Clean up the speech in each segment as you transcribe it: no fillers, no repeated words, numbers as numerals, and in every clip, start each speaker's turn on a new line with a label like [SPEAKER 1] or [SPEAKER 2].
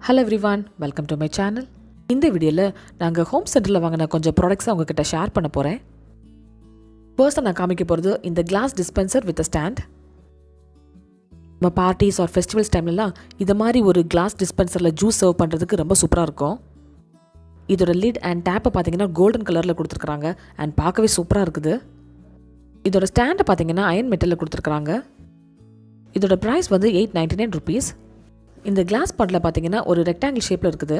[SPEAKER 1] Hello everyone, welcome to my channel. இந்த வீடியோவில் நாங்கள் ஹோம் சென்டரில் வாங்கின கொஞ்சம் ப்ராடக்ட்ஸை உங்ககிட்ட ஷேர் பண்ண போகிறேன். ஃபர்ஸ்ட் நான் காமிக்க போகிறது இந்த கிளாஸ் டிஸ்பென்சர் வித் ஸ்டாண்ட். நம்ம பார்ட்டிஸ் ஆர் ஃபெஸ்டிவல்ஸ் டைம்லலாம் இது மாதிரி ஒரு கிளாஸ் டிஸ்பென்சரில் ஜூஸ் சர்வ் பண்ணுறதுக்கு ரொம்ப சூப்பராக இருக்கும். இதோட லிட் அண்ட் டேப்பை பார்த்தீங்கன்னா கோல்டன் கலரில் கொடுத்துருக்குறாங்க அண்ட் பார்க்கவே சூப்பராக இருக்குது. இதோட ஸ்டாண்டை பார்த்தீங்கன்னா அயன் மெட்டலில் கொடுத்துருக்குறாங்க. இதோட ப்ரைஸ் வந்து ₹899. இந்த கிளாஸ் பாட்டில் பார்த்தீங்கன்னா ஒரு ரெக்டாங்கிள் ஷேப்பில் இருக்குது.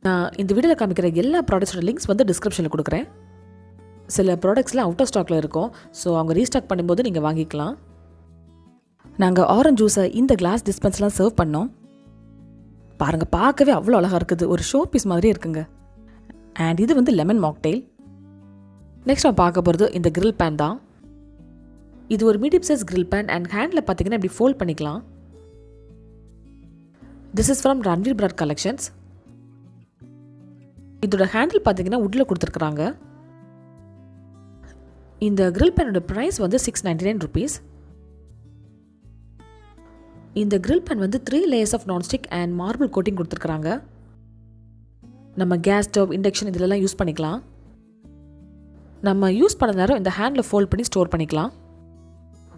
[SPEAKER 1] நான் இந்த வீடியோவில் காமிக்கிற எல்லா ப்ராடக்ட்ஸோட லிங்க்ஸ் வந்து டிஸ்கிரிப்ஷனில் கொடுக்குறேன். சில ப்ராடக்ட்ஸ்லாம் அவுட் ஆஃப் ஸ்டாக்கில் இருக்கும், ஸோ அவங்க ரீஸ்டாக் பண்ணும்போது நீங்கள் வாங்கிக்கலாம். நாங்கள் ஆரஞ்ச் ஜூஸை இந்த கிளாஸ் டிஸ்பென்ஸ்லாம் சர்வ் பண்ணோம். பாருங்கள், பார்க்கவே அவ்வளோ அழகாக இருக்குது. ஒரு ஷோ பீஸ் மாதிரி இருக்குங்க. அண்ட் இது வந்து லெமன் மாக்டெயில். நெக்ஸ்ட் நான் பார்க்க போகிறது இந்த கிரில் பேன் தான். இது ஒரு medium size grill pan and handle பார்த்தீங்கன்னா இப்படி ஃபோல்ட் பண்ணிக்கலாம். This is from Ranveer Brar collections. இதோட ஹேண்டில் பார்த்தீங்கன்னா உட்டில் கொடுத்துருக்குறாங்க. இந்த கிரில் பேனோட ப்ரைஸ் வந்து ₹699. இந்த கிரில் பேன் வந்து 3 layers of nonstick and marble coating கொடுத்துருக்குறாங்க. நம்ம கேஸ் ஸ்டவ், இண்டக்ஷன் இதிலெல்லாம் யூஸ் பண்ணிக்கலாம். நம்ம யூஸ் பண்ண நேரம் இந்த ஹேண்டில் ஃபோல்ட் பண்ணி ஸ்டோர் பண்ணிக்கலாம்.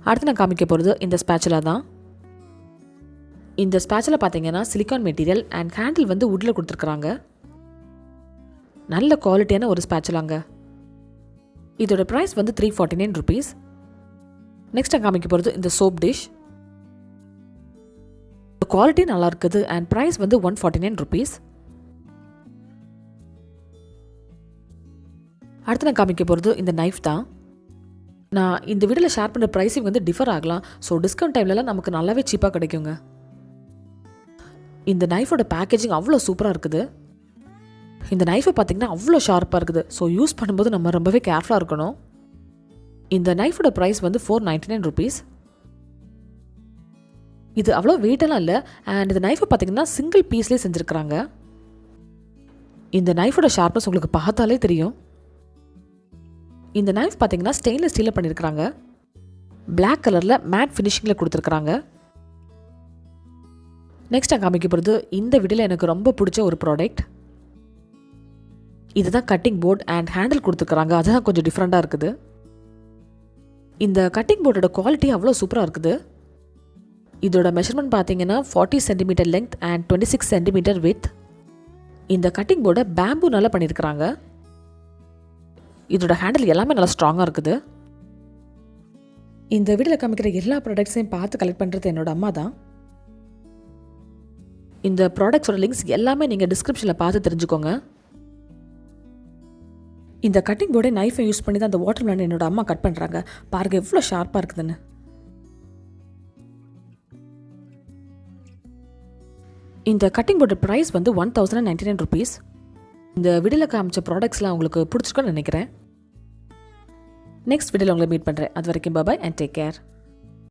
[SPEAKER 1] அடுத்து நான் காமிக்க போகிறது இந்த ஸ்பேச்சுலா தான். இந்த ஸ்பேச்சுலா பார்த்தீங்கன்னா சிலிக்கான் மெட்டீரியல் அண்ட் ஹேண்டில் வந்து உட்டில் கொடுத்துருக்குறாங்க. நல்ல குவாலிட்டியான ஒரு ஸ்பேச்சுலாங்க. இதோட ப்ரைஸ் வந்து ₹349. நெக்ஸ்ட் நான் காமிக்க போகிறது இந்த சோப் டிஷ். குவாலிட்டி நல்லா இருக்குது அண்ட் ப்ரைஸ் வந்து ₹149. அடுத்து நான் காமிக்க போகிறது இந்த நைஃப் தான். நான் இந்த வீடியோவில் ஷேர் பண்ணுற ப்ரைஸிங் வந்து டிஃபர் ஆகலாம், ஸோ டிஸ்கவுண்ட் டைம்லலாம் நமக்கு நல்லாவே சீப்பாக கிடைக்குங்க. இந்த நைஃபோட பேக்கேஜிங் அவ்வளோ சூப்பராக இருக்குது. இந்த நைஃபை பார்த்தீங்கன்னா அவ்வளோ ஷார்ப்பாக இருக்குது, ஸோ யூஸ் பண்ணும்போது நம்ம ரொம்பவே கேர்ஃபுல்லாக இருக்கணும். இந்த நைஃபோட ப்ரைஸ் வந்து ₹499. இது அவ்வளோ வெயிட்டெல்லாம் இல்லை அண்ட் இந்த நைஃபை பார்த்தீங்கன்னா சிங்கிள் பீஸ்லேயே செஞ்சுருக்குறாங்க. இந்த நைஃபோட ஷார்ப்னஸ் உங்களுக்கு பார்த்தாலே தெரியும். இந்த நைஃப் பார்த்தீங்கன்னா ஸ்டெயின்லெஸ் ஸ்டீலில் பண்ணியிருக்கிறாங்க. பிளாக் கலரில் மேட் ஃபினிஷிங்கில் கொடுத்துருக்குறாங்க. நெக்ஸ்ட் நான் காமிக்க போகிறது இந்த வீடியோவில் எனக்கு ரொம்ப பிடிச்ச ஒரு ப்ராடக்ட். இதுதான் கட்டிங் போர்ட் அண்ட் ஹேண்டில் கொடுத்துருக்குறாங்க. அதுதான் கொஞ்சம் டிஃப்ரெண்ட்டாக இருக்குது. இந்த கட்டிங் போர்டோட குவாலிட்டி அவ்வளோ சூப்பராக இருக்குது. இதோட மெஷர்மெண்ட் பார்த்தீங்கன்னா 40 cm length and 26 cm with. இந்த கட்டிங் போர்டை பேம்பூனால பண்ணியிருக்கிறாங்க. இதோட ஹேண்டில் எல்லாமே நல்லா ஸ்ட்ராங்காக இருக்குது. இந்த வீடியோவில் காமிக்கிற எல்லா ப்ராடக்ட்ஸையும் பார்த்து கலெக்ட் பண்ணுறது என்னோட அம்மா தான். இந்த ப்ராடக்ட்ஸோட லிங்க்ஸ் எல்லாமே நீங்கள் டிஸ்கிரிப்ஷனில் பார்த்து தெரிஞ்சுக்கோங்க. இந்த கட்டிங் போர்டை நைஃபை யூஸ் பண்ணி தான் அந்த வாட்டர் மெலன் என்னோட அம்மா கட் பண்ணுறாங்க. பாருங்க எவ்வளோ ஷார்ப்பாக இருக்குதுன்னு. இந்த கட்டிங் போர்டு ப்ரைஸ் வந்து ₹1099. இந்த வீடியோவில் காமிச்ச ப்ராடக்ட்ஸ்லாம் உங்களுக்கு பிடிச்சிருக்குன்னு நினைக்கிறேன். நெக்ஸ்ட் வீடியோவில் உங்களை மீட் பண்ணுறேன். அது வரைக்கும் பாய் அண்ட் டேக் கேர்.